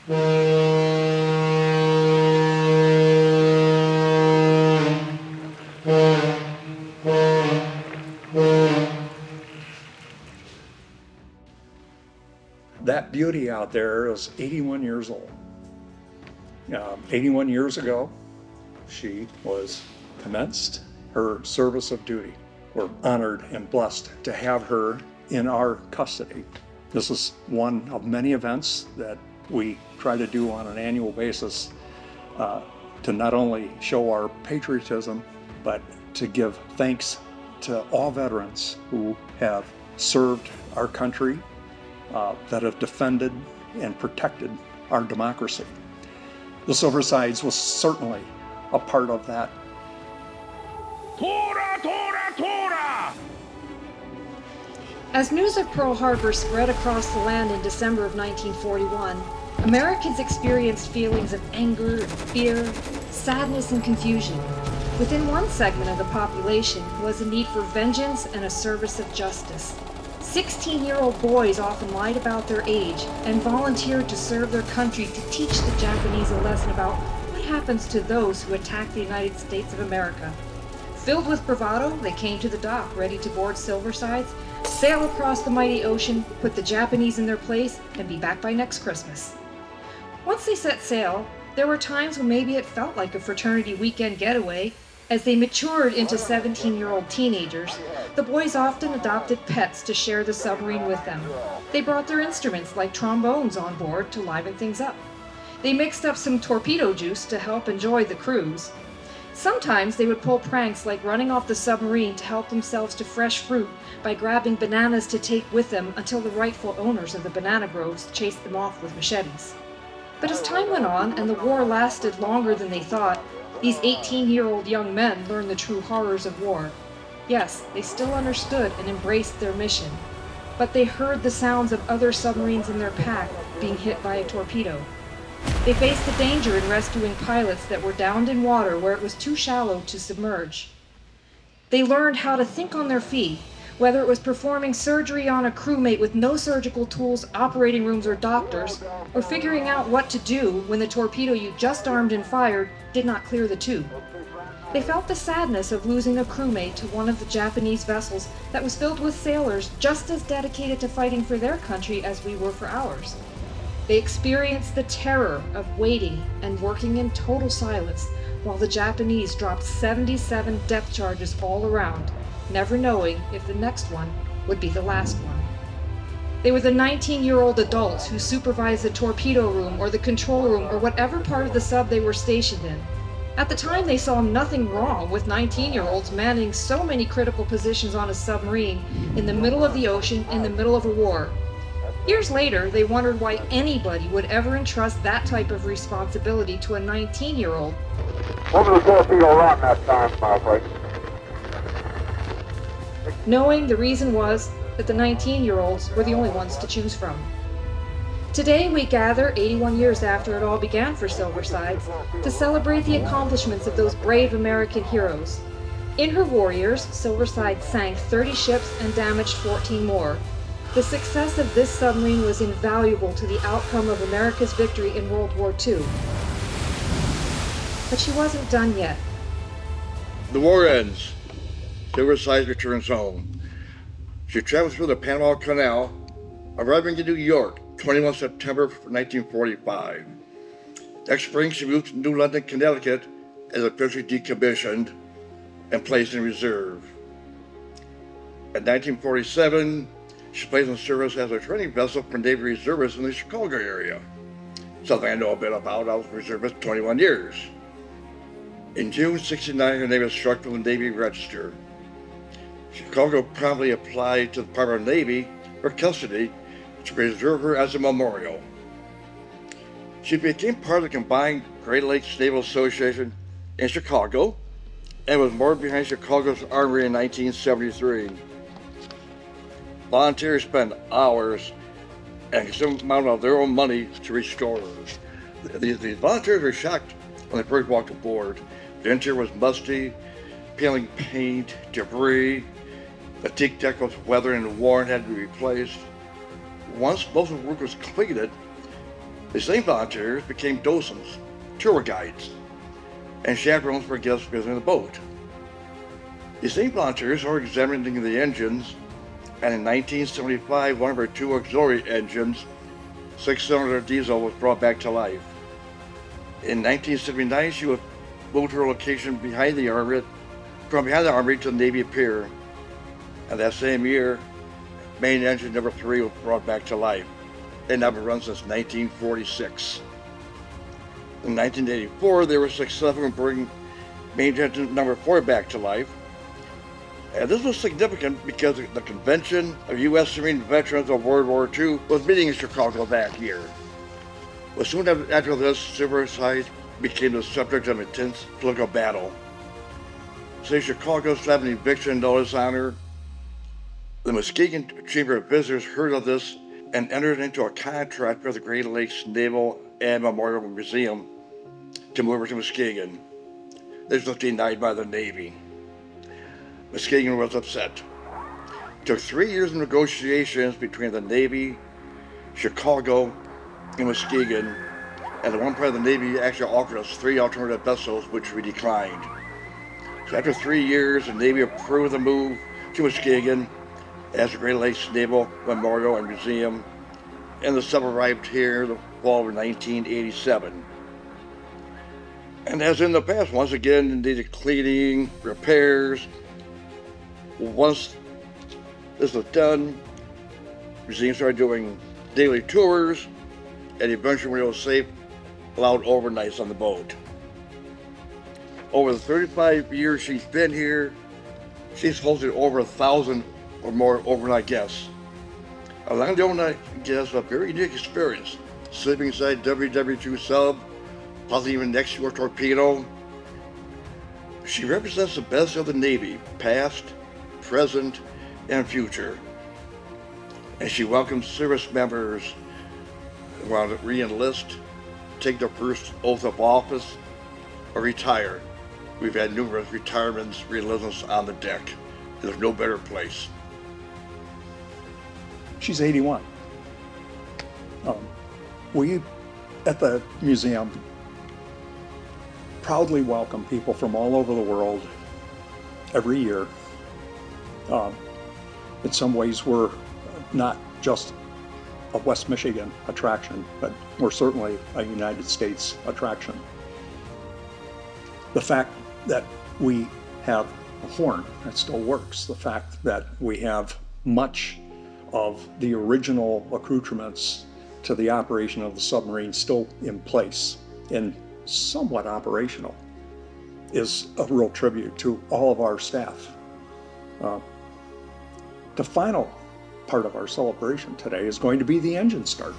That beauty out there is 81 years old. 81 years ago, she was commenced her service of duty. We're honored and blessed to have her in our custody. This is one of many events that we try to do on an annual basis to not only show our patriotism, but to give thanks to all veterans who have served our country, that have defended and protected our democracy. The Silversides was certainly a part of that. Tora, Tora, Tora! As news of Pearl Harbor spread across the land in December of 1941, Americans experienced feelings of anger, fear, sadness, and confusion. Within one segment of the population was a need for vengeance and a service of justice. 16-year-old boys often lied about their age and volunteered to serve their country to teach the Japanese a lesson about what happens to those who attack the United States of America. Filled with bravado, they came to the dock, ready to board Silversides, sail across the mighty ocean, put the Japanese in their place, and be back by next Christmas. Once they set sail, there were times when maybe it felt like a fraternity weekend getaway. As they matured into 17-year-old teenagers, the boys often adopted pets to share the submarine with them. They brought their instruments like trombones on board to liven things up. They mixed up some torpedo juice to help enjoy the cruise. Sometimes they would pull pranks like running off the submarine to help themselves to fresh fruit by grabbing bananas to take with them until the rightful owners of the banana groves chased them off with machetes. But as time went on and the war lasted longer than they thought, these 18-year-old young men learned the true horrors of war. Yes, they still understood and embraced their mission, but they heard the sounds of other submarines in their pack being hit by a torpedo. They faced the danger in rescuing pilots that were downed in water where it was too shallow to submerge. They learned how to think on their feet, whether it was performing surgery on a crewmate with no surgical tools, operating rooms, or doctors, or figuring out what to do when the torpedo you just armed and fired did not clear the tube. They felt the sadness of losing a crewmate to one of the Japanese vessels that was filled with sailors just as dedicated to fighting for their country as we were for ours. They experienced the terror of waiting and working in total silence while the Japanese dropped 77 depth charges all around, never knowing if the next one would be the last one. They were the 19-year-old adults who supervised the torpedo room or the control room or whatever part of the sub they were stationed in. At the time, they saw nothing wrong with 19-year-olds manning so many critical positions on a submarine in the middle of the ocean in the middle of a war. Years later, they wondered why anybody would ever entrust that type of responsibility to a 19-year-old. Over the torpedo run that time, my friend. Knowing the reason was that the 19-year-olds were the only ones to choose from. Today we gather 81 years after it all began for Silversides to celebrate the accomplishments of those brave American heroes. In her warriors, Silverside sank 30 ships and damaged 14 more. The success of this submarine was invaluable to the outcome of America's victory in World War II. But she wasn't done yet. The war ends. Silversides returns home. She travels through the Panama Canal, arriving in New York, 21 September 1945. Next spring, she moved to New London, Connecticut, as officially decommissioned and placed in reserve. In 1947, she placed in service as a training vessel for Navy reservists in the Chicago area, something I know a bit about. I was a reservist 21 years. In June '69, her name was struck from the Navy Register. Chicago promptly applied to the Department of Navy for custody to preserve her as a memorial. She became part of the combined Great Lakes Naval Association in Chicago and was moored behind Chicago's Armory in 1973. Volunteers spent hours and some amount of their own money to restore her. These volunteers were shocked when they first walked aboard. The interior was musty, peeling paint, debris. The teak deck was weathered and worn, had to be replaced. Once most of the work was completed, The same volunteers became docents, tour guides, and chaperones for guests visiting the boat. The same volunteers are examining the engines, and in 1975, one of our two auxiliary engines, 6-cylinder diesel, was brought back to life. In 1979, she was moved to her location from behind the Armory to the Navy Pier. And that same year, main engine number 3 was brought back to life. It never run since 1946. In 1984, they were successful in bringing main engine number 4 back to life. And this was significant because the Convention of U.S. Marine Veterans of World War II was meeting in Chicago that year. Well, soon after this, Silversides became the subject of intense political battle. Since Chicago slapped an eviction notice on her, the Muskegon Chamber of Visitors heard of this and entered into a contract with the Great Lakes Naval and Memorial Museum to move her to Muskegon. This was denied by the Navy. Muskegon was upset. It took 3 years of negotiations between the Navy, Chicago, and Muskegon, and at one point the Navy actually offered us 3 alternative vessels, which we declined. So after 3 years, the Navy approved the move to Muskegon as the Great Lakes Naval Memorial and Museum, and the sub arrived here the fall of 1987. And as in the past, once again, it needed cleaning, repairs. Once this was done, the museum started doing daily tours, and eventually, when it was safe, allowed overnights on the boat. Over the 35 years she's been here, she's hosted over 1,000 or more overnight guests. Allowing the overnight guests a very unique experience, sleeping inside WWII sub, possibly even next to a torpedo. She represents the best of the Navy, past, present, and future. And she welcomes service members who want to re-enlist, take their first oath of office, or retire. We've had numerous retirements, re-enlistments on the deck. There's no better place. She's 81. We, at the museum, proudly welcome people from all over the world every year. In some ways, we're not just a West Michigan attraction, but we're certainly a United States attraction. The fact that we have a horn that still works, the fact that we have much of the original accoutrements to the operation of the submarine still in place and somewhat operational, is a real tribute to all of our staff. The final part of our celebration today is going to be the engine start.